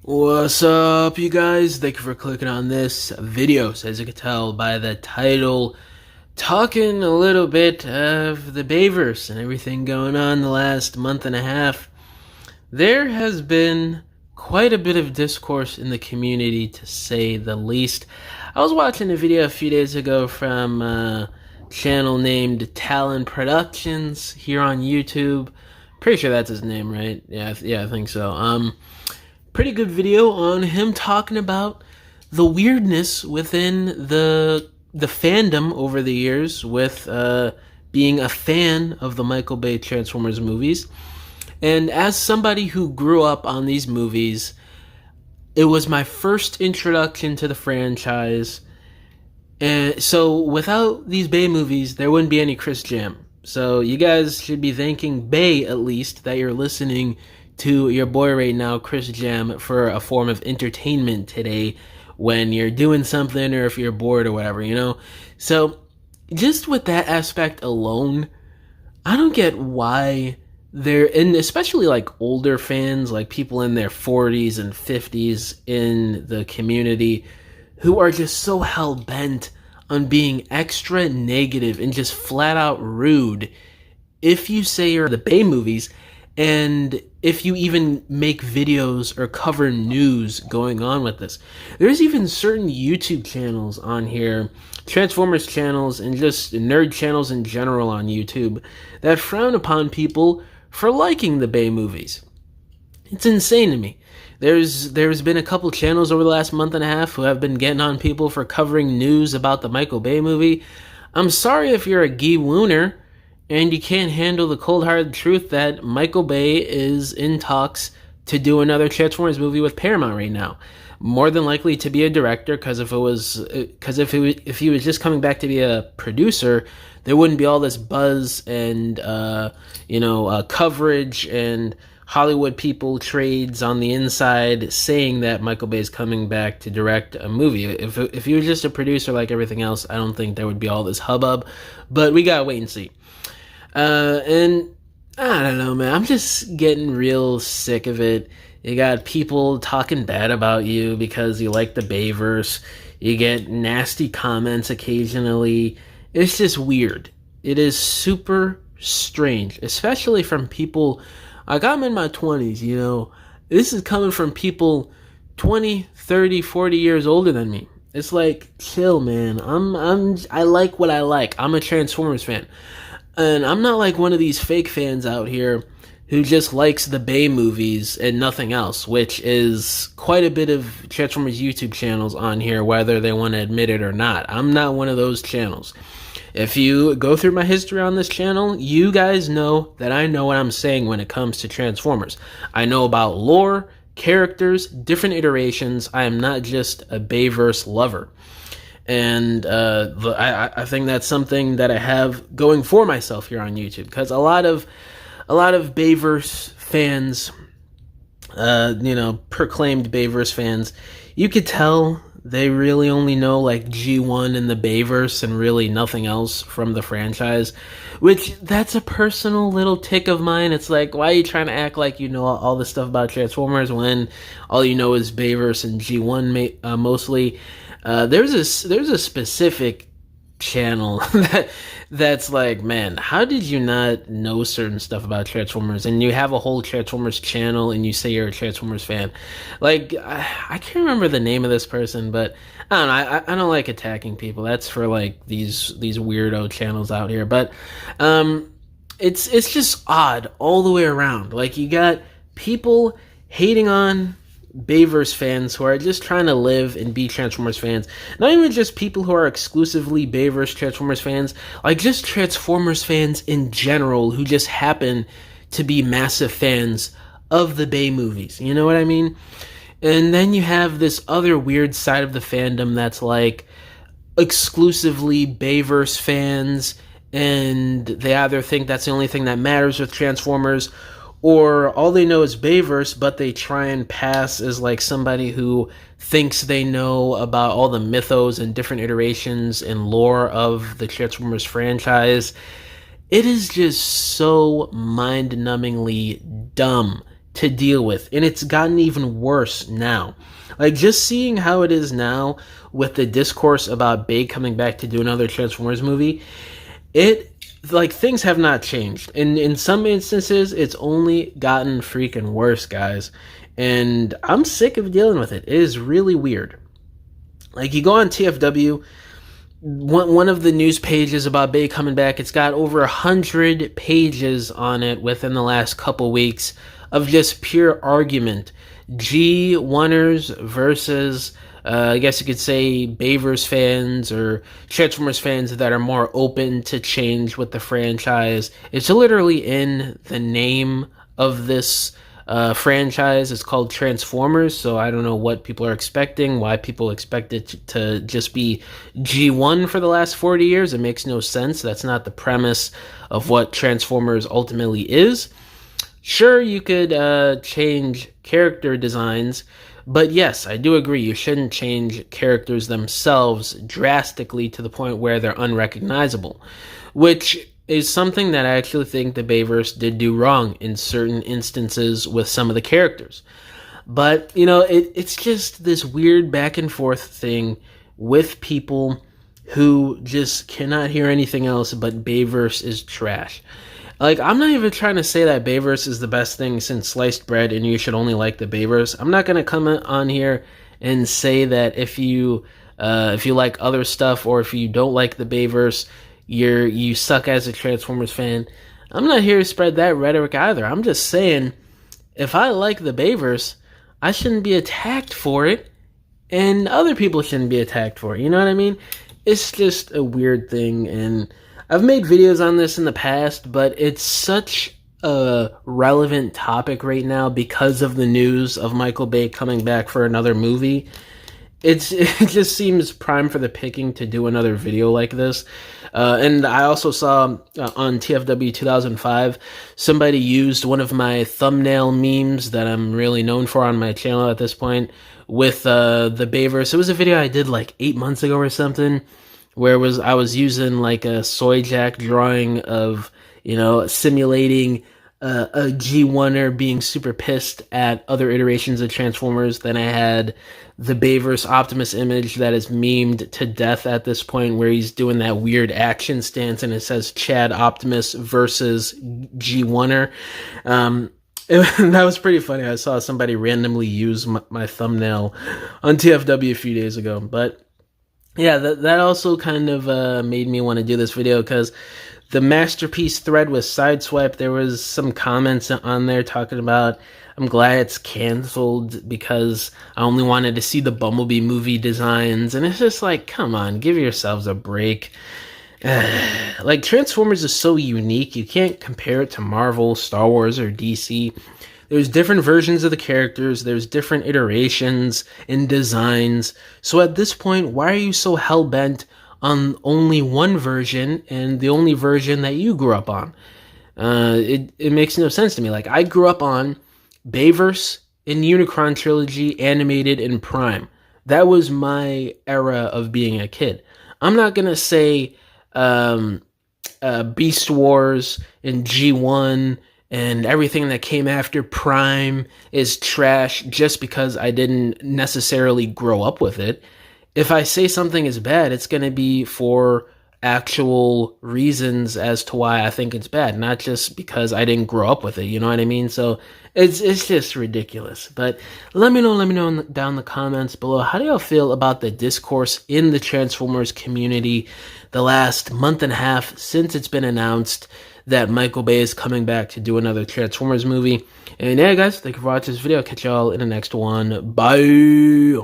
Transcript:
What's up, you guys? Thank you for clicking on this video. So as you can tell by the title, talking a little bit of the Bayverse and everything going on the last month and a half. There has been quite a bit of discourse in the community, to say the least. I was watching a video a few days ago from a channel named Talon Productions here on YouTube. Pretty sure that's his name, right? Yeah, I think so. Pretty good video on him talking about the weirdness within the fandom over the years with being a fan of the Michael Bay Transformers movies. And as somebody who grew up on these movies, it was my first introduction to the franchise. And so without these Bay movies, there wouldn't be any chrisjaammm. So you guys should be thanking Bay, at least, that you're listening to your boy right now, chrisjaammm, for a form of entertainment today when you're doing something or if you're bored or whatever, you know? So just with that aspect alone, I don't get why and especially like older fans, like people in their 40s and 50s in the community who are just so hell-bent on being extra negative and just flat out rude if you say you're the Bay movies, and if you even make videos or cover news going on with this. There's even certain YouTube channels on here, Transformers channels, and just nerd channels in general on YouTube that frown upon people for liking the Bay movies. It's insane to me. There's been a couple channels over the last month and a half who have been getting on people for covering news about the Michael Bay movie. I'm sorry if you're a Guy Wooner and you can't handle the cold-hearted truth that Michael Bay is in talks to do another Transformers movie with Paramount right now. More than likely to be a director, because if he was just coming back to be a producer, there wouldn't be all this buzz and coverage and Hollywood people trades on the inside saying that Michael Bay is coming back to direct a movie. If he was just a producer like everything else, I don't think there would be all this hubbub. But we gotta wait and see. And I don't know, man. I'm just getting real sick of it. You got people talking bad about you because you like the Bayverse. You get nasty comments occasionally. It's just weird. It is super strange, especially from people like I'm in my 20s, you know. This is coming from people 20, 30, 40 years older than me. It's like, chill, man. I like what I like. I'm a Transformers fan. And I'm not like one of these fake fans out here who just likes the Bay movies and nothing else, which is quite a bit of Transformers YouTube channels on here, whether they want to admit it or not. I'm not one of those channels. If you go through my history on this channel, you guys know that I know what I'm saying when it comes to Transformers. I know about lore, characters, different iterations. I am not just a Bayverse lover. And I think that's something that I have going for myself here on YouTube, because a lot of Bayverse fans, proclaimed Bayverse fans, you could tell they really only know like G1 and the Bayverse and really nothing else from the franchise, which that's a personal little tick of mine. It's like, why are you trying to act like you know all this stuff about Transformers when all you know is Bayverse and G1 mostly? There's a specific channel that's like, man, how did you not know certain stuff about Transformers? And you have a whole Transformers channel and you say you're a Transformers fan. Like, I can't remember the name of this person, but I don't know. I don't like attacking people. That's for like these weirdo channels out here. But it's just odd all the way around. Like, you got people hating on Bayverse fans who are just trying to live and be Transformers fans. Not even just people who are exclusively Bayverse Transformers fans, like just Transformers fans in general who just happen to be massive fans of the Bay movies. You know what I mean? And then you have this other weird side of the fandom that's like exclusively Bayverse fans, and they either think that's the only thing that matters with Transformers, or all they know is Bayverse, but they try and pass as like somebody who thinks they know about all the mythos and different iterations and lore of the Transformers franchise. It is just so mind-numbingly dumb to deal with, and it's gotten even worse now. Like, just seeing how it is now with the discourse about Bay coming back to do another Transformers movie, it, like, things have not changed. In some instances, it's only gotten freaking worse, guys. And I'm sick of dealing with it. It is really weird. Like, you go on TFW, one of the news pages about Bay coming back, it's got over 100 pages on it within the last couple weeks of just pure argument. G1ers versus, I guess you could say, Bayverse fans or Transformers fans that are more open to change with the franchise. It's literally in the name of this franchise. It's called Transformers, so I don't know what people are expecting, why people expect it to just be G1 for the last 40 years. It makes no sense. That's not the premise of what Transformers ultimately is. Sure, you could change character designs, but yes, I do agree, you shouldn't change characters themselves drastically to the point where they're unrecognizable, which is something that I actually think the Bayverse did do wrong in certain instances with some of the characters. But, you know, it's just this weird back and forth thing with people who just cannot hear anything else but Bayverse is trash. Like, I'm not even trying to say that Bayverse is the best thing since sliced bread and you should only like the Bayverse. I'm not going to come on here and say that if you like other stuff or if you don't like the Bayverse, you suck as a Transformers fan. I'm not here to spread that rhetoric either. I'm just saying, if I like the Bayverse, I shouldn't be attacked for it, and other people shouldn't be attacked for it. You know what I mean? It's just a weird thing, and I've made videos on this in the past, but it's such a relevant topic right now because of the news of Michael Bay coming back for another movie. It just seems prime for the picking to do another video like this. And I also saw on TFW 2005, somebody used one of my thumbnail memes that I'm really known for on my channel at this point with the Bayverse. It was a video I did like 8 months ago or something, where I was using like a soy jack drawing of, you know, simulating a G1er being super pissed at other iterations of Transformers. Then I had the Bayverse Optimus image that is memed to death at this point, where he's doing that weird action stance and it says Chad Optimus versus G1er. That was pretty funny. I saw somebody randomly use my thumbnail on TFW a few days ago. But yeah, that also kind of made me want to do this video, because the Masterpiece thread was sideswiped. There was some comments on there talking about, I'm glad it's canceled because I only wanted to see the Bumblebee movie designs. And it's just like, come on, give yourselves a break. Like, Transformers is so unique. You can't compare it to Marvel, Star Wars, or DC. There's different versions of the characters. There's different iterations and designs. So at this point, why are you so hell-bent on only one version and the only version that you grew up on? It makes no sense to me. Like, I grew up on Bayverse and Unicron Trilogy animated in Prime. That was my era of being a kid. I'm not going to say Beast Wars and G1 and everything that came after Prime is trash just because I didn't necessarily grow up with it. If I say something is bad, it's going to be for actual reasons as to why I think it's bad, not just because I didn't grow up with it, you know what I mean? So it's just ridiculous. But let me know down in the comments below, how do y'all feel about the discourse in the Transformers community the last month and a half since it's been announced that Michael Bay is coming back to do another Transformers movie? And yeah, guys, thank you for watching this video. I'll catch y'all in the next one. Bye!